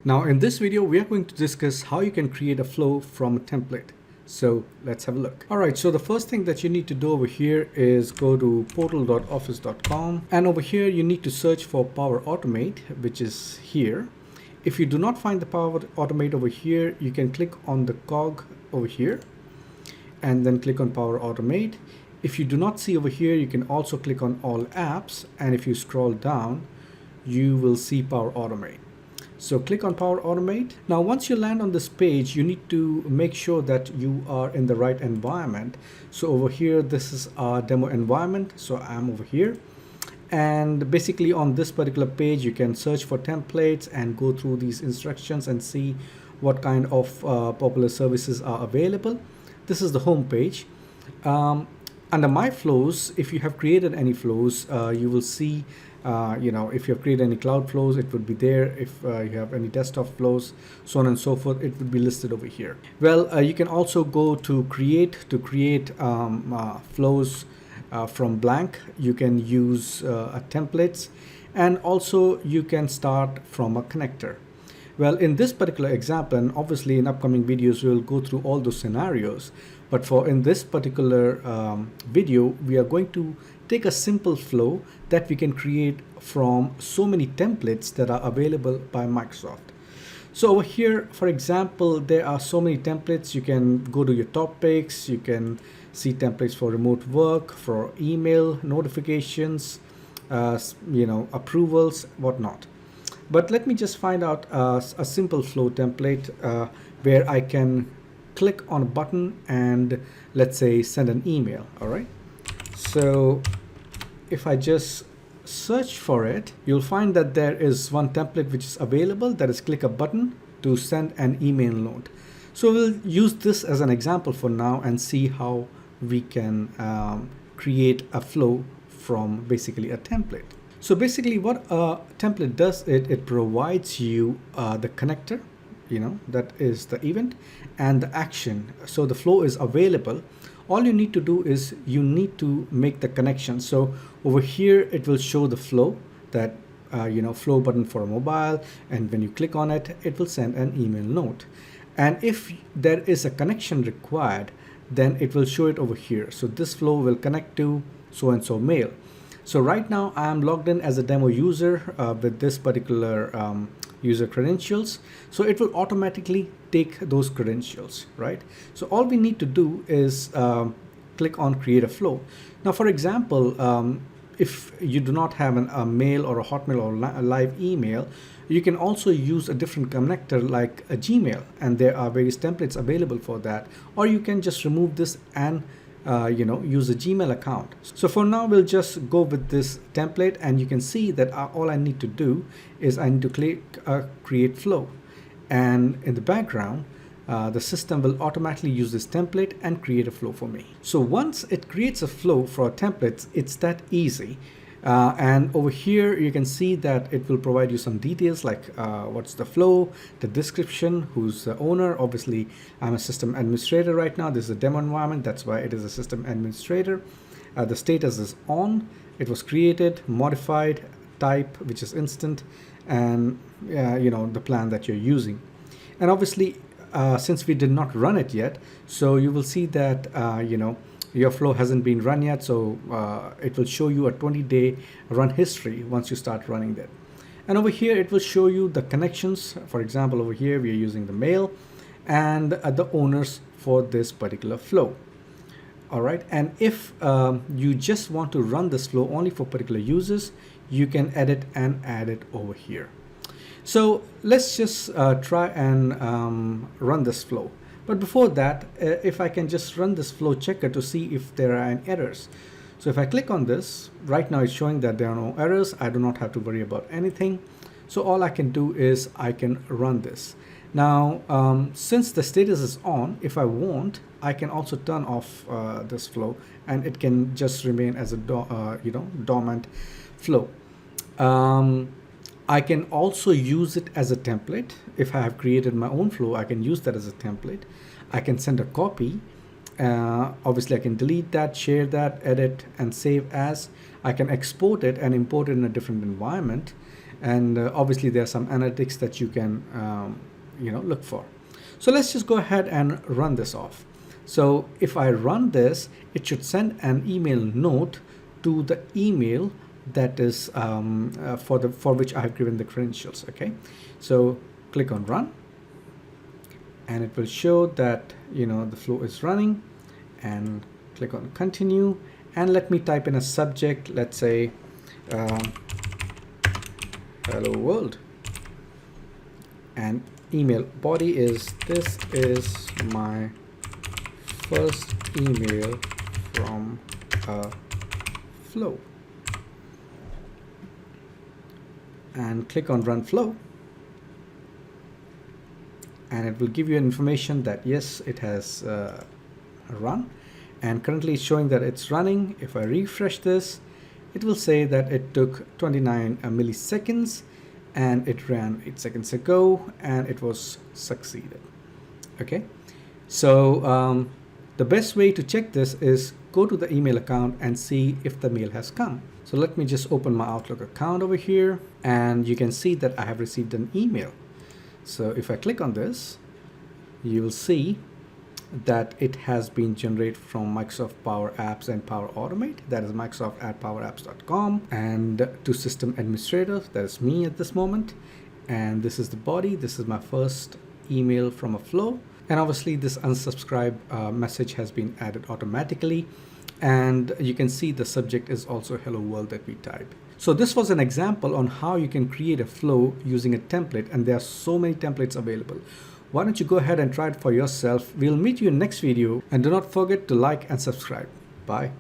Now in this video, we are going to discuss how you can create a flow from a template. So let's have a look. All right, so the first thing that you need to do over here is go to portal.office.com, and over here you need to search for Power Automate, which is here. If you do not find the Power Automate over here, you can click on the cog over here and then click on Power Automate. If you do not see over here, you can also click on All Apps, and if you scroll down, you will see Power Automate. So click on Power Automate. Now once you land on this page, you need to make sure that you are in the right environment. So over here, this is our demo environment. So I'm over here. And basically on this particular page, you can search for templates and go through these instructions and see what kind of popular services are available. This is the home page. Under My Flows, if you have created any flows, you will see if you have created any cloud flows, it would be there. If you have any desktop flows, so on and so forth, it would be listed over here. Well, you can also go to create flows from blank. You can use templates, and also you can start from a connector. Well, in this particular example, and obviously in upcoming videos, we'll go through all those scenarios. But in this particular video, we are going to take a simple flow that we can create from so many templates that are available by Microsoft. So over here, for example, there are so many templates. You can go to your topics. You can see templates for remote work, for email notifications, approvals, whatnot. But let me just find out a simple flow template where I can click on a button and let's say send an email. All right. So if I just search for it, you'll find that there is one template which is available, that is click a button to send an email note. So we'll use this as an example for now and see how we can create a flow from basically a template. So basically what a template does, it provides you the connector, that is the event, and the action. So the flow is available. All you need to do is you need to make the connection. So over here, it will show the flow, that flow button for a mobile, and when you click on it, it will send an email note. And if there is a connection required, then it will show it over here. So this flow will connect to so and so mail. So right now I am logged in as a demo user with this particular user credentials. So it will automatically take those credentials, right? So all we need to do is click on create a flow. Now, for example, if you do not have a mail or a Hotmail or a live email, you can also use a different connector like a Gmail, and there are various templates available for that. Or you can just remove this and use a Gmail account. So for now, we'll just go with this template, and you can see that all I need to do is I need to click create flow, and in the background, the system will automatically use this template and create a flow for me. So once it creates a flow for templates, it's that easy. And over here, you can see that it will provide you some details like what's the flow, the description, who's the owner. Obviously, I'm a system administrator right now. This is a demo environment. That's why it is a system administrator. The status is on. It was created, modified, type, which is instant, and the plan that you're using. And obviously, since we did not run it yet, so you will see that your flow hasn't been run yet, so it will show you a 20-day run history once you start running that. And over here, it will show you the connections. For example, over here, we are using the mail and the owners for this particular flow. All right. And if you just want to run this flow only for particular users, you can edit and add it over here. So let's just try and run this flow. But before that, if I can just run this flow checker to see if there are any errors. So if I click on this, right now it's showing that there are no errors. I do not have to worry about anything. So all I can do is I can run this. Now, since the status is on, if I want, I can also turn off this flow, and it can just remain as a dormant flow. I can also use it as a template. If I have created my own flow, I can use that as a template. I can send a copy. Obviously, I can delete that, share that, edit, and save as. I can export it and import it in a different environment. And obviously there are some analytics that you can look for. So let's just go ahead and run this off. So if I run this, it should send an email note to the email that is for which I have given the credentials. Okay, so click on run, and it will show that the flow is running, and click on continue, and let me type in a subject. Let's say hello world, and email body is this is my first email from a flow, and click on run flow, and it will give you information that yes, it has run, and currently it's showing that it's running. If I refresh this, it will say that it took 29 milliseconds and it ran 8 seconds ago and it was succeeded. Okay, so the best way to check this is go to the email account and see if the mail has come. So let me just open my Outlook account over here, and you can see that I have received an email. So if I click on this, you will see that it has been generated from Microsoft Power Apps and Power Automate, that is Microsoft at powerapps.com, and to system administrator, that is me at this moment. And this is the body. This is my first email from a flow. And obviously this unsubscribe message has been added automatically. And you can see the subject is also hello world that we type. So this was an example on how you can create a flow using a template, and there are so many templates available. Why don't you go ahead and try it for yourself? We'll meet you in next video, and do not forget to like and subscribe. Bye.